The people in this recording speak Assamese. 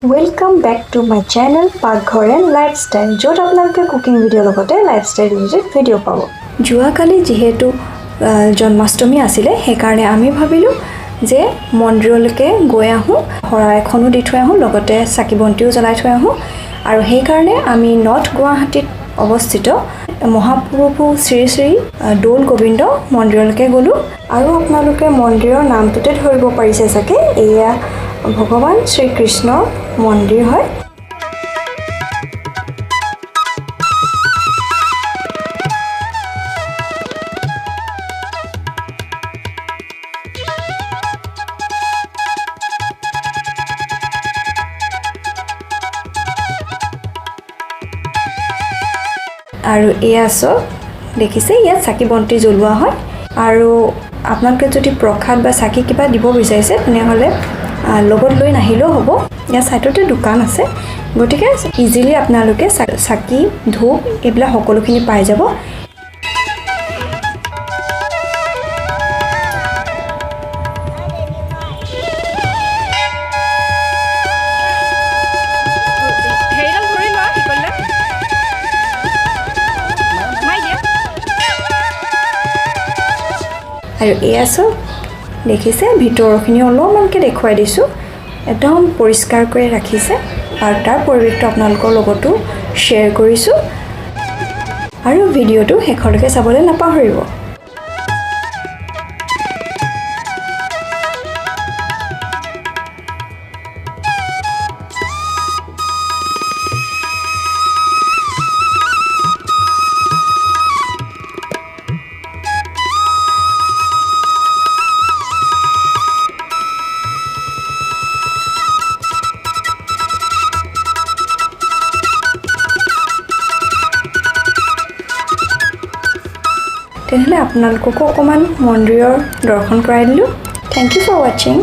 Welcome back to my channel Pakghar and lifestyle. Jot apnaloke cooking video logote lifestyle related video pabo. Juakali jihetu Janmashtami asile he karone ami bhabilu je mondiroloke goi ahu hora ekhonu di thoi ahu logote saki bontiu jalai thoi ahu aru he karone ami North Guwahati অবস্থিত মহাপ্ৰভু শ্ৰী শ্ৰী দৌল গোবিন্দ মন্দিৰলৈকে গলো আৰু আপোনালোকে মন্দিৰৰ নামটোতে ধৰিব পাৰিছে চাগে এয়া ভগৱান শ্ৰী কৃষ্ণৰ মন্দিৰ হয় আৰু এয়াছো দেখিছে ইয়াত চাকি বন্তি জ্বলোৱা হয় আৰু আপোনালোকে যদি প্ৰসাদ বা চাকি কিবা দিব বিচাৰিছে তেনেহলে লগত লৈ নাহিলেও হ'ব ইয়াত সাইডতে দোকান আছে গতিকে ইজিলি আপোনালোকে চাকি ধূপ এইবিলাক সকলোখিনি পাই যাব আৰু এয়াছো দেখিছে ভিতৰখিনি অলপমানকে দেখুৱাই দিছো একদম পৰিষ্কাৰ কৰি ৰাখিছে আৰু তাৰ পৰিৱেশটো আপোনালোকৰ লগতো শ্বেয়াৰ কৰিছো আৰু ভিডিওটো শেষলৈকে চাবলৈ নাপাহৰিব তেনেহলে আপোনালোককো অকমান মন্দিৰৰ দৰ্শন কৰাই দিলো থ্যাংক ইউ ফৰ ওয়াচিং